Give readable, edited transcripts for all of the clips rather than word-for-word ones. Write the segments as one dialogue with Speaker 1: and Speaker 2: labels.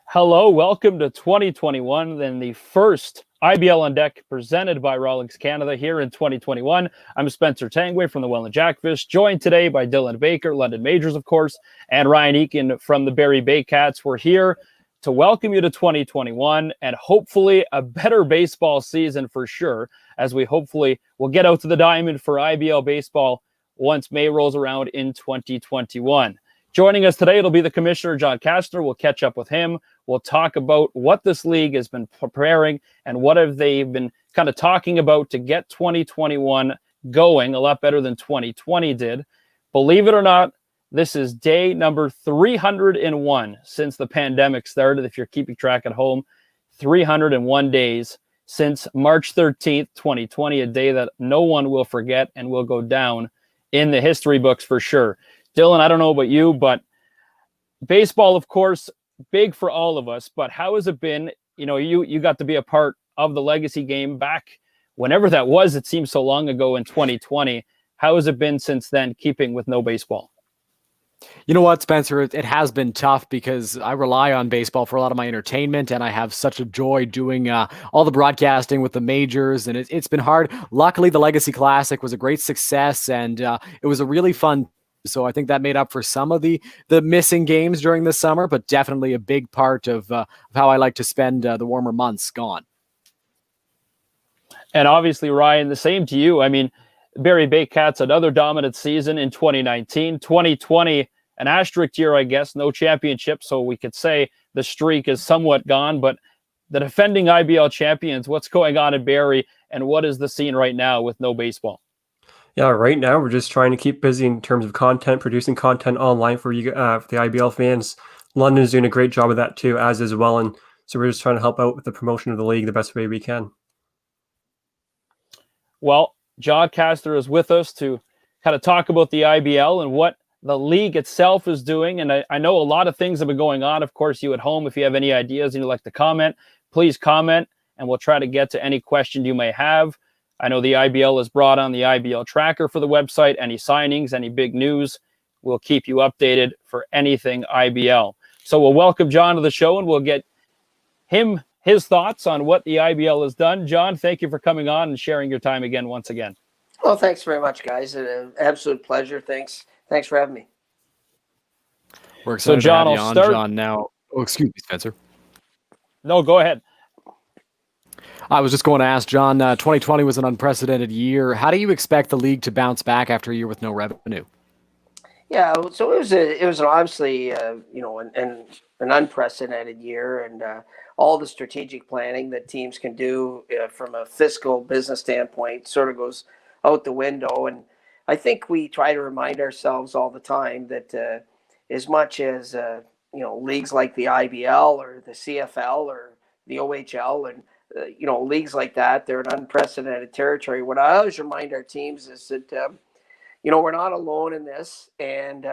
Speaker 1: Hello, welcome to 2021, then the first IBL On Deck presented by Rawlings Canada here in 2021. I'm Spencer Tangway from the Welland Jackfish, joined today by Dylan Baker, London Majors, of course, and Ryan Eakin from the Barrie Bay Cats. We're here to welcome you to 2021 and hopefully a better baseball season for sure, as we hopefully will get out to the diamond for IBL baseball once May rolls around in 2021. Joining us today, it'll be the Commissioner, John Kastner. We'll catch up with him. We'll talk about what this league has been preparing and what have they been kind of talking about to get 2021 going a lot better than 2020 did. Believe it or not, this is day number 301 since the pandemic started. If you're keeping track at home, 301 days since March 13th, 2020, a day that no one will forget and will go down in the history books for sure. Dylan, I don't know about you, but baseball, of course, big for all of us. But how has it been? You know, you got to be a part of the legacy game back whenever that was. It seems so long ago in 2020. How has it been since then, keeping with no baseball?
Speaker 2: You know what, Spencer? It has been tough because I rely on baseball for a lot of my entertainment, and I have such a joy doing all the broadcasting with the majors, and it's been hard. Luckily, the Legacy Classic was a great success, and it was a really fun. So I think that made up for some of the missing games during the summer, but definitely a big part of how I like to spend the warmer months gone.
Speaker 1: And obviously, Ryan, the same to you. I mean, Barrie Bay Cats, another dominant season in 2019. 2020, an asterisk year, I guess, no championship. So we could say the streak is somewhat gone, but the defending IBL champions, what's going on in Barrie and what is the scene right now with no baseball?
Speaker 3: Yeah, right now we're just trying to keep busy in terms of content, producing content online for you, for the IBL fans. London is doing a great job of that too, as is Welland. So we're just trying to help out with the promotion of the league the best way we can.
Speaker 1: Well, John Kastner is with us to kind of talk about the IBL and what the league itself is doing. And I know a lot of things have been going on. Of course, you at home, if you have any ideas and you'd like to comment, please comment, and we'll try to get to any question you may have. I know the IBL has brought on the IBL tracker for the website. Any signings, any big news, we'll keep you updated for anything IBL. So we'll welcome John to the show and we'll get his thoughts on what the IBL has done. John, thank you for coming on and sharing your time again, once again.
Speaker 4: Well, thanks very much, guys. An absolute pleasure. Thanks for having me.
Speaker 2: We're excited
Speaker 1: John,
Speaker 2: to have you
Speaker 1: I'll
Speaker 2: on,
Speaker 1: start.
Speaker 2: John, now. Oh, excuse me, Spencer.
Speaker 1: No, go ahead.
Speaker 2: I was just going to ask John, 2020 was an unprecedented year. How do you expect the league to bounce back after a year with no revenue?
Speaker 4: Yeah, so it was obviously an unprecedented year, and all the strategic planning that teams can do from a fiscal business standpoint sort of goes out the window. And I think we try to remind ourselves all the time that as much as leagues like the IBL or the CFL or the OHL and leagues like that, they're an unprecedented territory. What I always remind our teams is that we're not alone in this, and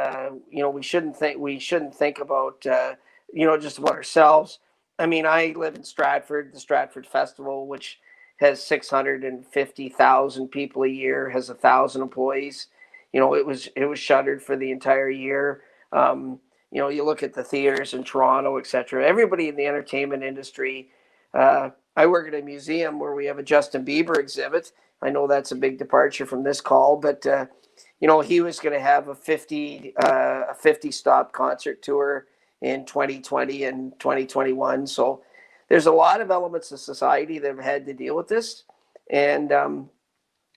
Speaker 4: we shouldn't think about just about ourselves. I mean, I live in Stratford, the Stratford Festival, which has 650,000 people a year, has 1,000 employees. It was shuttered for the entire year. You look at the theaters in Toronto, etc. Everybody in the entertainment industry. I work at a museum where we have a Justin Bieber exhibit. I know that's a big departure from this call, but he was going to have a 50 stop concert tour in 2020 and 2021. So there's a lot of elements of society that have had to deal with this, and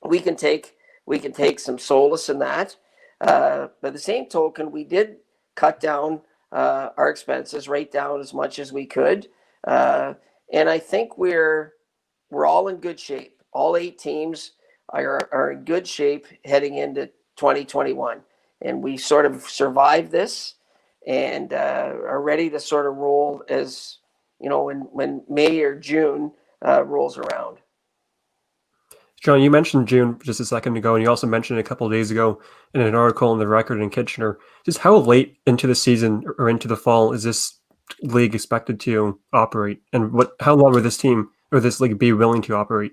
Speaker 4: we can take some solace in that. By the same token, we did cut down our expenses right down as much as we could. And I think we're all in good shape. All 8 teams are in good shape heading into 2021. And we sort of survived this and are ready to sort of roll as, when May or June rolls around.
Speaker 3: John, you mentioned June just a second ago, and you also mentioned a couple of days ago in an article in the Record in Kitchener. Just how late into the season or into the fall is this league expected to operate, and how long would this team or this league be willing to operate?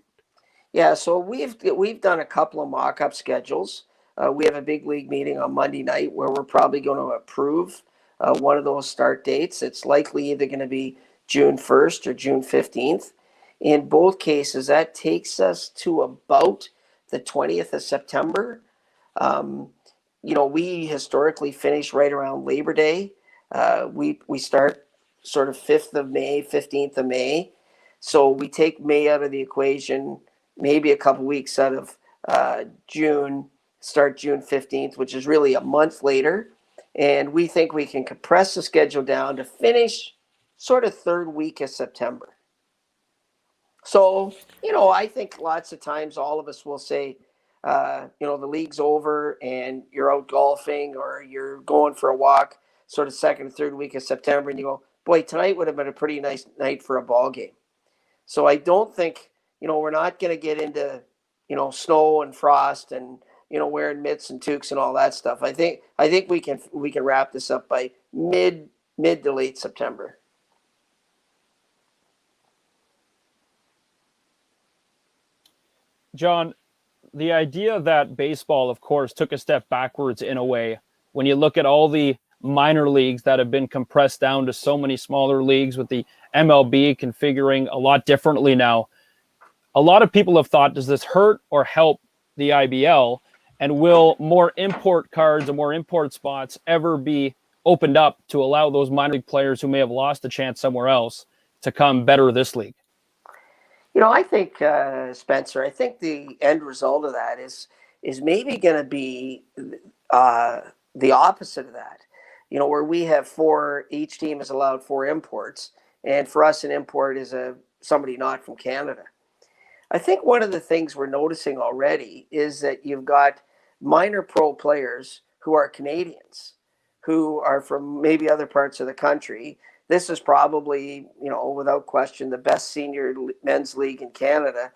Speaker 4: Yeah, so we've done a couple of mock-up schedules. We have a big league meeting on Monday night where we're probably going to approve one of those start dates. It's likely either going to be June 1st or June 15th. In both cases, that takes us to about the 20th of September. We historically finish right around Labor Day. We start sort of 5th of May, 15th of May. So we take May out of the equation, maybe a couple weeks out of June, start June 15th, which is really a month later. And we think we can compress the schedule down to finish sort of third week of September. So, I think lots of times all of us will say, the league's over and you're out golfing or you're going for a walk sort of second or third week of September, and you go, boy, tonight would have been a pretty nice night for a ball game. So I don't think, we're not going to get into, snow and frost and, wearing mitts and toques and all that stuff. I think we can wrap this up by mid to late September.
Speaker 1: John, the idea that baseball, of course, took a step backwards in a way, when you look at all the minor leagues that have been compressed down to so many smaller leagues, with the MLB configuring a lot differently now, a lot of people have thought, does this hurt or help the IBL? And will more import cards and more import spots ever be opened up to allow those minor league players who may have lost a chance somewhere else to come better this league?
Speaker 4: I think, Spencer, I think the end result of that is maybe going to be the opposite of that. Where we have each team is allowed 4 imports, and for us an import is somebody not from Canada. I think one of the things we're noticing already is that you've got minor pro players who are Canadians, who are from maybe other parts of the country. This is probably, without question, the best senior men's league in Canada.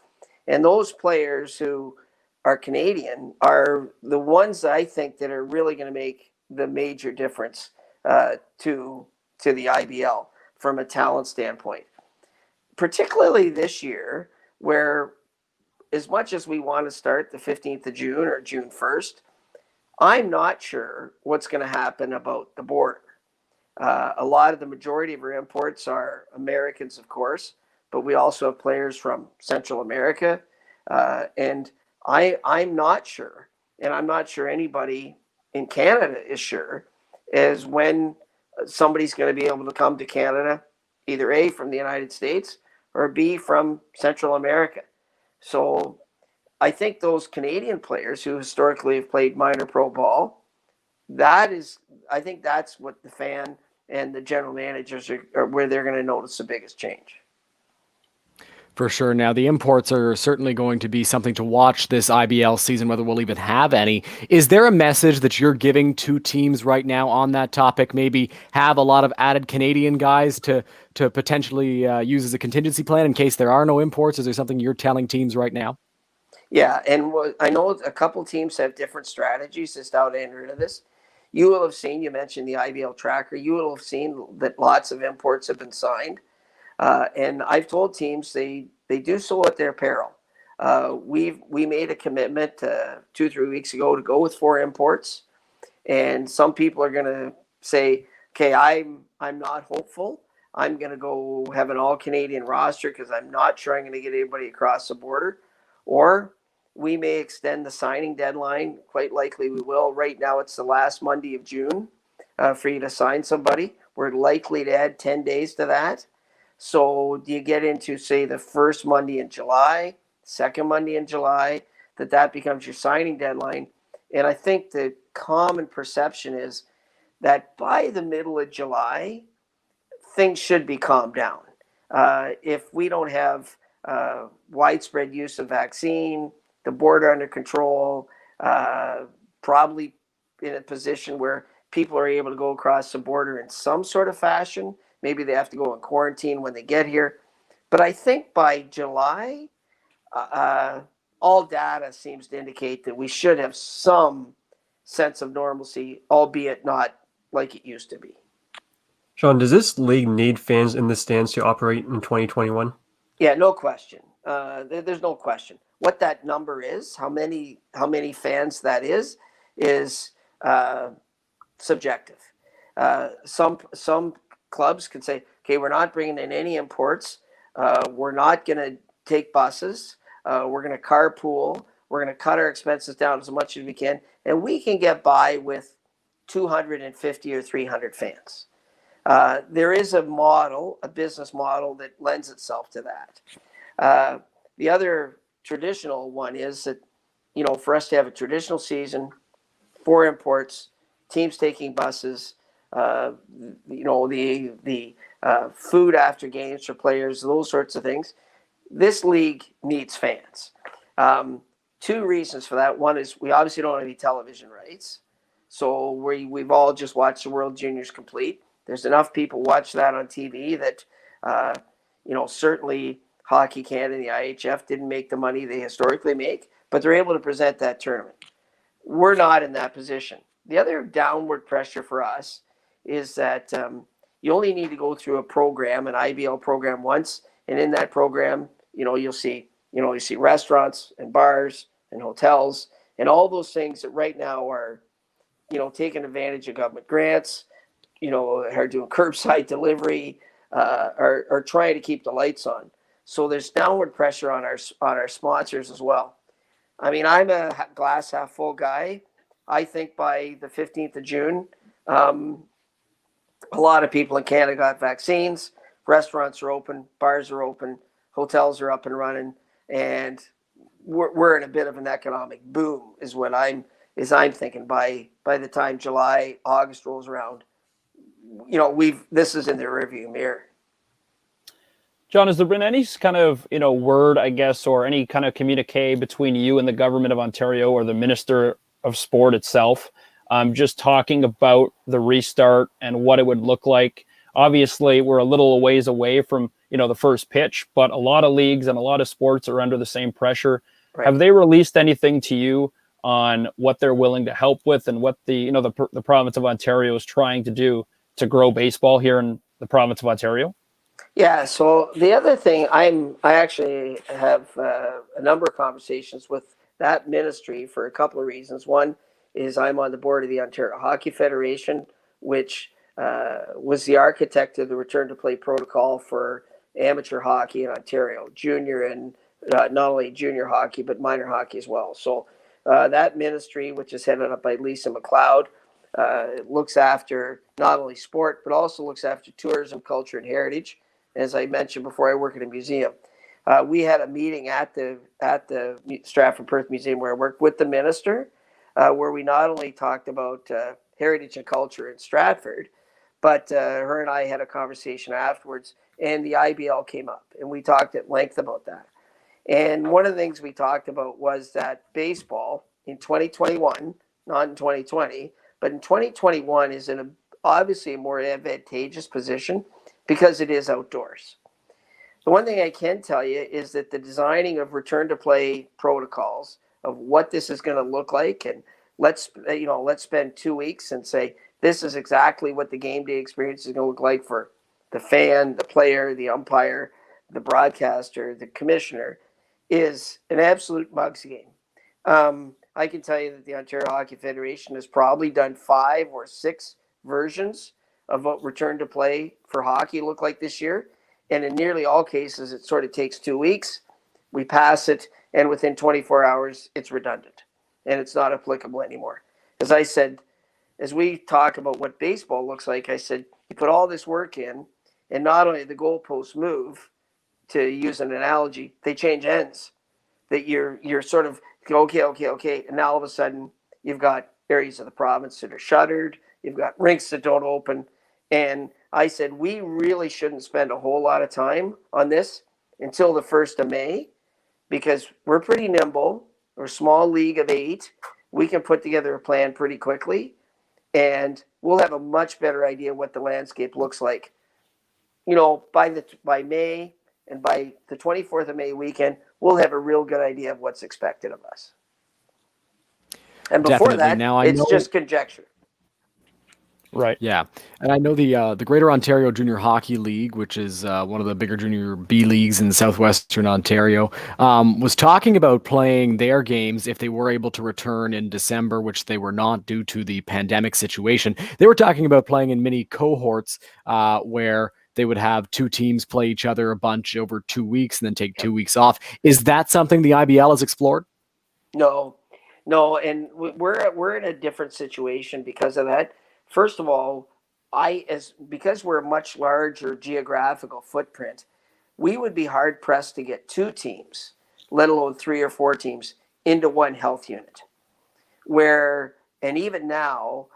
Speaker 4: And those players who are Canadian are the ones I think that are really going to make the major difference to the IBL from a talent standpoint. Particularly this year, where as much as we want to start the 15th of June or June 1st, I'm not sure what's going to happen about the border. A lot of the majority of our imports are Americans, of course, but we also have players from Central America. And I'm not sure, and I'm not sure anybody in Canada is sure, is when somebody's going to be able to come to Canada, either A, from the United States, or B, from Central America. So I think those Canadian players who historically have played minor pro ball, I think that's what the fan and the general managers are where they're going to notice the biggest change.
Speaker 2: For sure. Now, the imports are certainly going to be something to watch this IBL season, whether we'll even have any. Is there a message that you're giving to teams right now on that topic? Maybe have a lot of added Canadian guys to potentially use as a contingency plan in case there are no imports? Is there something you're telling teams right now?
Speaker 4: Yeah, and I know a couple teams have different strategies as to how to enter into this. You will have seen, you mentioned the IBL tracker, you will have seen that lots of imports have been signed. And I've told teams they do so at their peril. We made a commitment 2-3 weeks ago to go with 4 imports. And some people are going to say, okay, I'm not hopeful. I'm going to go have an all-Canadian roster because I'm not sure I'm going to get anybody across the border. Or we may extend the signing deadline. Quite likely we will. Right now it's the last Monday of June for you to sign somebody. We're likely to add 10 days to that. So do you get into, say, the first Monday in July, second Monday in July, that becomes your signing deadline? And I think the common perception is that by the middle of July, things should be calmed down. If we don't have widespread use of vaccine, the border under control, probably in a position where people are able to go across the border in some sort of fashion. Maybe they have to go in quarantine when they get here. But I think by July, all data seems to indicate that we should have some sense of normalcy, albeit not like it used to be.
Speaker 3: Sean, does this league need fans in the stands to operate in 2021?
Speaker 4: Yeah, no question. There's no question. What that number is, how many fans that is subjective. Some clubs can say, okay, we're not bringing in any imports. We're not going to take buses. We're going to carpool. We're going to cut our expenses down as much as we can, and we can get by with 250 or 300 fans. There is a business model that lends itself to that. The other traditional one is that, for us to have a traditional season, 4 imports, teams taking buses, the food after games for players, those sorts of things. This league needs fans. 2 reasons for that. One is we obviously don't have any television rights. So we've all just watched the World Juniors complete. There's enough people watch that on TV that, certainly Hockey Canada and the IHF didn't make the money they historically make, but they're able to present that tournament. We're not in that position. The other downward pressure for us is that you only need to go through an IBL program once, and in that program, you'll see restaurants and bars and hotels and all those things that right now are, taking advantage of government grants, are doing curbside delivery, are trying to keep the lights on. So there's downward pressure on our sponsors as well. I mean, I'm a glass half full guy. I think by the 15th of June, a lot of people in Canada got vaccines. Restaurants are open, bars are open, hotels are up and running, and we're in a bit of an economic boom, is what I'm thinking. By the time July, August rolls around, this is in the rearview mirror.
Speaker 1: John, has there been any kind of, word, I guess, or any kind of communique between you and the government of Ontario or the Minister of Sport itself, just talking about the restart and what it would look like? Obviously, we're a little ways away from, the first pitch, but a lot of leagues and a lot of sports are under the same pressure. Right. Have they released anything to you on what they're willing to help with and what the province of Ontario is trying to do to grow baseball here in the province of Ontario?
Speaker 4: Yeah, so the other thing, I actually have a number of conversations with that ministry for a couple of reasons. One is I'm on the board of the Ontario Hockey Federation, which was the architect of the return to play protocol for amateur hockey in Ontario, junior and not only junior hockey, but minor hockey as well. So that ministry, which is headed up by Lisa McLeod, looks after not only sport, but also looks after tourism, culture, and heritage. As I mentioned before, I work at a museum. We had a meeting at the Stratford Perth Museum where I worked with the minister, where we not only talked about heritage and culture in Stratford, but her and I had a conversation afterwards, and the IBL came up, and we talked at length about that. And one of the things we talked about was that baseball in 2021, not in 2020, but in 2021 is in obviously a more advantageous position because it is outdoors. The one thing I can tell you is that the designing of return to play protocols of what this is going to look like, and let's spend 2 weeks and say this is exactly what the game day experience is going to look like for the fan, the player, the umpire, the broadcaster, the commissioner, is an absolute mugs game. I can tell you that the Ontario Hockey Federation has probably done 5 or 6 versions of what return to play for hockey look like this year. And in nearly all cases, it sort of takes 2 weeks. We pass it, and within 24 hours, it's redundant, and it's not applicable anymore. As I said, as we talk about what baseball looks like, I said, you put all this work in, and not only the goalposts move, to use an analogy, they change ends. That you're sort of, okay, and now all of a sudden, you've got areas of the province that are shuttered, you've got rinks that don't open, and I said, we really shouldn't spend a whole lot of time on this until the 1st of May, because we're pretty nimble. We're a small league of 8. We can put together a plan pretty quickly, and we'll have a much better idea what the landscape looks like. By May and by the 24th of May weekend, we'll have a real good idea of what's expected of us. And before that, it's just conjecture.
Speaker 1: Right.
Speaker 2: Yeah, and I know the Greater Ontario Junior Hockey League, which is one of the bigger junior B leagues in southwestern Ontario, was talking about playing their games if they were able to return in December, which they were not due to the pandemic situation. They were talking about playing in mini cohorts where they would have two teams play each other a bunch over 2 weeks and then take 2 weeks off. Is that something the IBL has explored?
Speaker 4: No, no, and we're in a different situation because of that. First of all, because we're a much larger geographical footprint, we would be hard pressed to get two teams, let alone three or four teams, into one health unit. And even now,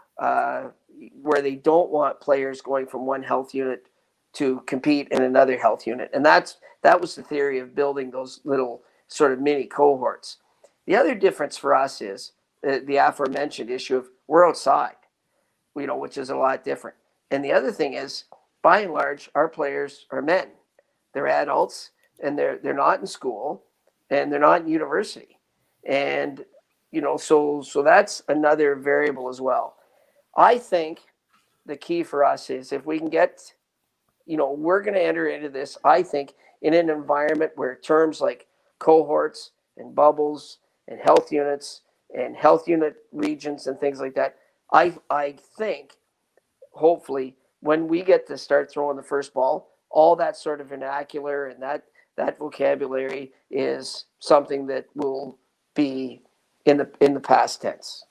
Speaker 4: where they don't want players going from one health unit to compete in another health unit, and that was the theory of building those little sort of mini cohorts. The other difference for us is the aforementioned issue of we're outside, which is a lot different. And the other thing is, by and large, our players are men. They're adults, and they're not in school, and they're not in university, and so that's another variable as well. I think the key for us is if we can get, we're going to enter into this, I think, in an environment where terms like cohorts and bubbles and health units and health unit regions and things like that, I think, hopefully, when we get to start throwing the first ball, all that sort of vernacular and that vocabulary is something that will be in the past tense.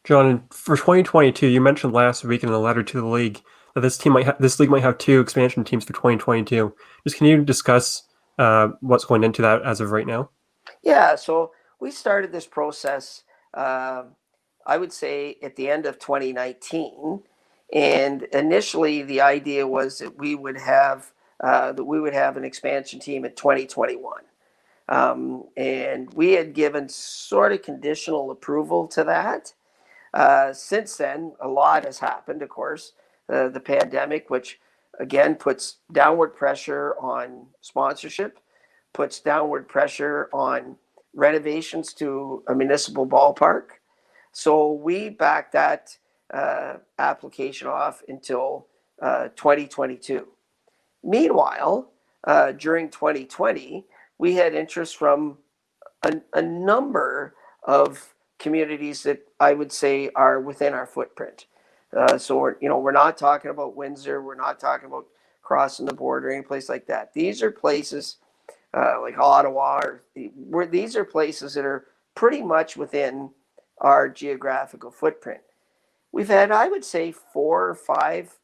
Speaker 3: John, for 2022, you mentioned last week in a letter to the league that this league might have two expansion teams for 2022. Just can you discuss what's going into that as of right now?
Speaker 4: Yeah, so we started this process, I would say, at the end of 2019, and initially the idea was that we would have an expansion team in 2021. And we had given sort of conditional approval to that. Since then, a lot has happened, of course. The pandemic, which again puts downward pressure on sponsorship, puts downward pressure on renovations to a municipal ballpark. So we backed that application off until 2022. Meanwhile, during 2020, we had interest from a number of communities that I would say are within our footprint. So we're not talking about Windsor, we're not talking about crossing the border, any place like that. These are places like Ottawa, these are places that are pretty much within our geographical footprint. We've had, I would say, 4 or 5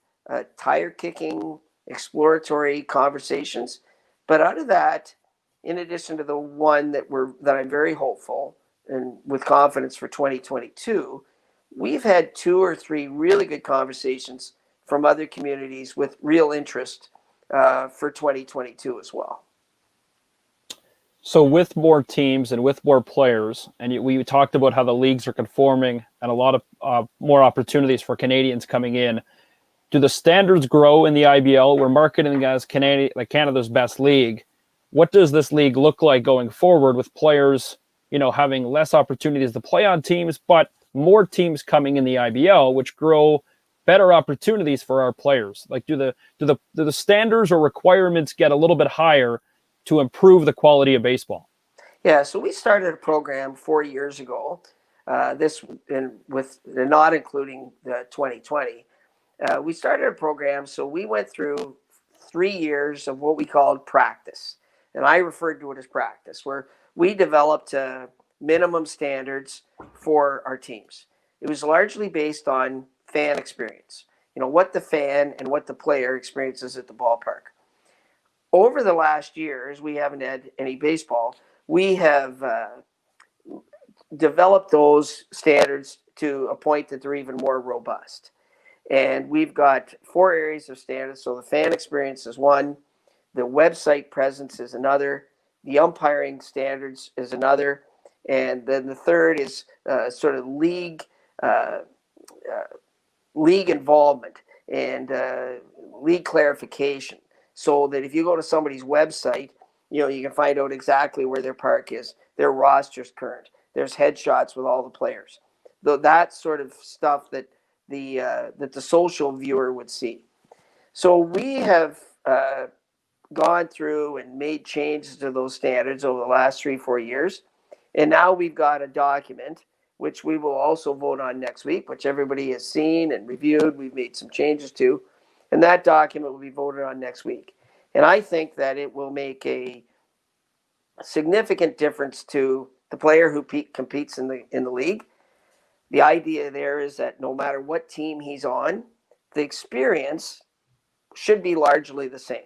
Speaker 4: tire-kicking exploratory conversations, but out of that, in addition to the one that I'm very hopeful and with confidence for 2022, we've had 2 or 3 really good conversations from other communities with real interest for 2022 as well.
Speaker 1: So with more teams and with more players, and we talked about how the leagues are conforming and a lot of more opportunities for Canadians coming in, do the standards grow in the IBL? We're marketing as Canada's best league. What does this league look like going forward with players, having less opportunities to play on teams, but more teams coming in the IBL, which grow better opportunities for our players? Like, do the standards or requirements get a little bit higher to improve the quality of baseball?
Speaker 4: Yeah, so we started a program 4 years ago. With not including the 2020. We started a program, so we went through 3 years of what we called practice. And I referred to it as practice, where we developed minimum standards for our teams. It was largely based on fan experience, what the fan and what the player experiences at the ballpark. Over the last years, we haven't had any baseball. We have developed those standards to a point that they're even more robust. And we've got 4 areas of standards. So the fan experience is one, the website presence is another, the umpiring standards is another, and then the third is sort of league involvement and league clarification. So that if you go to somebody's website, you can find out exactly where their park is, their roster's current, there's headshots with all the players. That sort of stuff that that the social viewer would see. So we have gone through and made changes to those standards over the last 3-4 years. And now we've got a document, which we will also vote on next week, which everybody has seen and reviewed. We've made some changes to. And that document will be voted on next week. And I think that it will make a significant difference to the player who competes in the league. The idea there is that no matter what team he's on, the experience should be largely the same.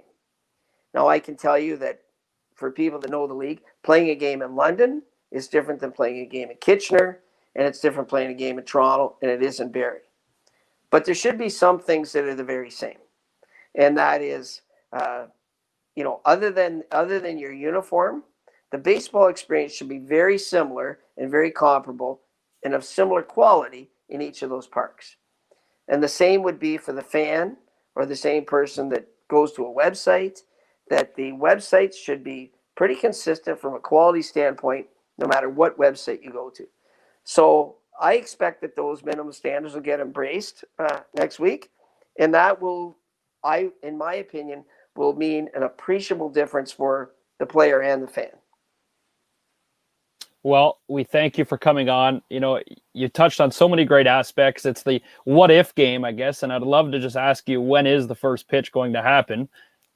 Speaker 4: Now, I can tell you that for people that know the league, playing a game in London is different than playing a game in Kitchener, and it's different playing a game in Toronto, and it is in Barrie. But there should be some things that are the very same, and that is, other than your uniform, the baseball experience should be very similar and very comparable and of similar quality in each of those parks. And the same would be for the fan or the same person that goes to a website, that the websites should be pretty consistent from a quality standpoint, no matter what website you go to. So I expect that those minimum standards will get embraced next week. And that will, in my opinion, will mean an appreciable difference for the player and the fan.
Speaker 1: Well, we thank you for coming on. You touched on so many great aspects. It's the what if game, I guess. And I'd love to just ask you, when is the first pitch going to happen?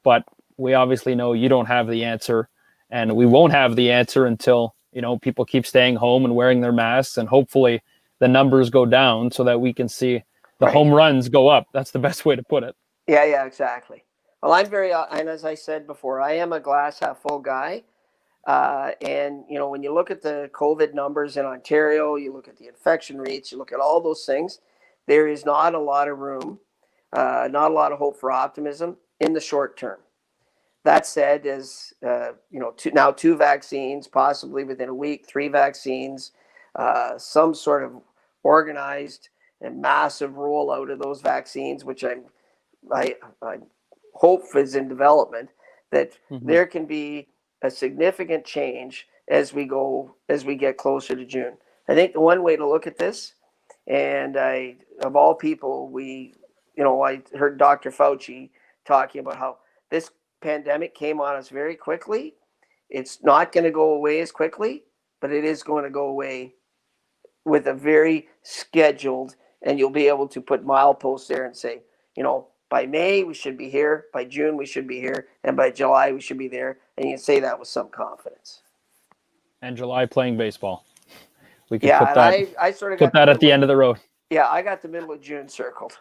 Speaker 1: But we obviously know you don't have the answer, and we won't have the answer until, people keep staying home and wearing their masks, and hopefully the numbers go down so that we can see the home runs go up. That's the best way to put it.
Speaker 4: Yeah, exactly. Well, and as I said before, I am a glass half full guy. And, when you look at the COVID numbers in Ontario, you look at the infection rates, you look at all those things, there is not a lot of room, not a lot of hope for optimism in the short term. That said, as two vaccines, possibly within a week, 3 vaccines, some sort of organized and massive rollout of those vaccines, which I hope is in development, that there can be a significant change as we get closer to June. I think the one way to look at this, and of all people, I heard Dr. Fauci talking about how this pandemic came on us very quickly. It's not going to go away as quickly, but it is going to go away with a very scheduled, and you'll be able to put mileposts there and say, by May we should be here, by June we should be here, and by July we should be there, and you can say that with some confidence.
Speaker 1: And July playing baseball. We can
Speaker 4: put that.
Speaker 1: I sort of put that at the end of the road.
Speaker 4: Yeah, I got the middle of June circled.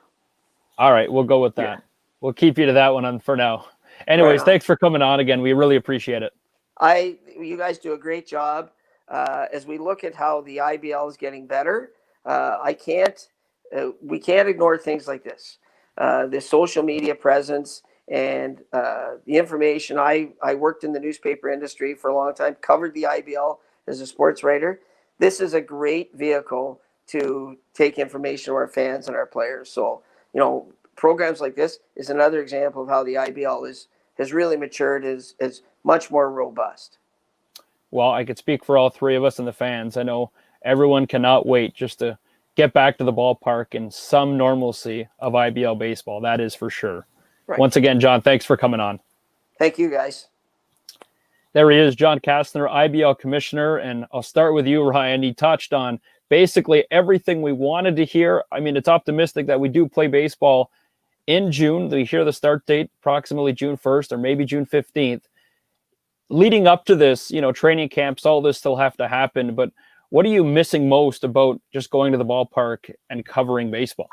Speaker 1: All right, we'll go with that. Yeah. We'll keep you to that one for now. Anyways, thanks for coming on again. We really appreciate it.
Speaker 4: You guys do a great job. As we look at how the IBL is getting better, we can't ignore things like this. The social media presence and the information. I worked in the newspaper industry for a long time, covered the IBL as a sports writer. This is a great vehicle to take information to our fans and our players. So, programs like this is another example of how the IBL has really matured, is much more robust.
Speaker 1: Well, I could speak for all three of us and the fans. I know everyone cannot wait just to get back to the ballpark and some normalcy of IBL baseball. That is for sure. Right. Once again, John, thanks for coming on.
Speaker 4: Thank you, guys.
Speaker 1: There he is, John Kastner, IBL commissioner. And I'll start with you, Ryan. He touched on basically everything we wanted to hear. I mean, it's optimistic that we do play baseball in June. We hear the start date approximately June 1st or maybe June 15th. Leading up to this, training camps, all this still have to happen. But what are you missing most about just going to the ballpark and covering baseball?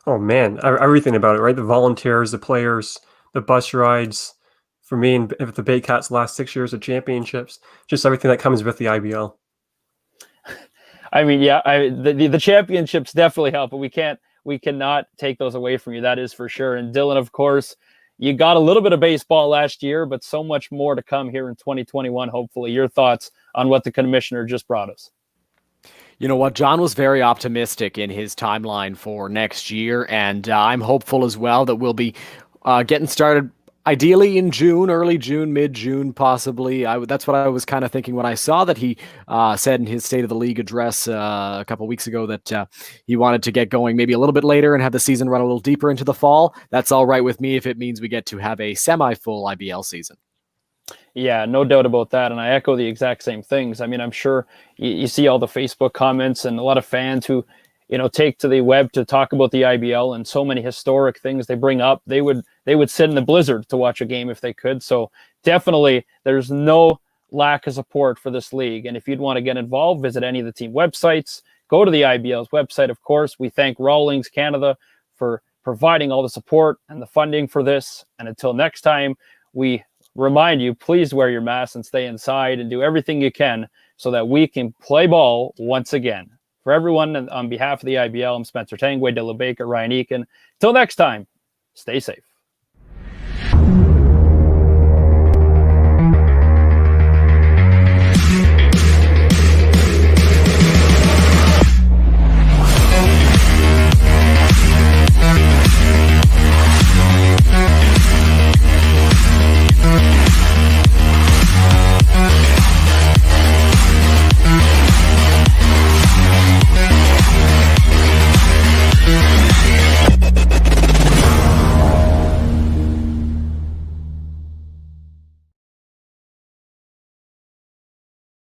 Speaker 3: Oh, man, everything about it, right? The volunteers, the players, the bus rides. For me, and if the Baycats' last 6 years of championships, just everything that comes with the IBL.
Speaker 1: I mean, yeah, the championships definitely help, but we cannot take those away from you. That is for sure. And Dylan, of course, you got a little bit of baseball last year, but so much more to come here in 2021. Hopefully, your thoughts on what the commissioner just brought us.
Speaker 2: You know what? John was very optimistic in his timeline for next year, and I'm hopeful as well that we'll be getting started Ideally in June, early June, mid-June, possibly. That's what I was kind of thinking when I saw that he said in his State of the League address a couple weeks ago that he wanted to get going maybe a little bit later and have the season run a little deeper into the fall. That's all right with me if it means we get to have a semi-full IBL season.
Speaker 1: Yeah, no doubt about that. And I echo the exact same things. I mean, I'm sure you see all the Facebook comments and a lot of fans who, take to the web to talk about the IBL and so many historic things they bring up. They would sit in the blizzard to watch a game if they could. So definitely there's no lack of support for this league. And if you'd want to get involved, visit any of the team websites, go to the IBL's website. Of course, we thank Rawlings Canada for providing all the support and the funding for this. And until next time, we remind you, please wear your mask and stay inside and do everything you can so that we can play ball once again. For everyone, on behalf of the IBL, I'm Spencer Tangway, Dylan Baker, Ryan Eakin. Till next time, stay safe.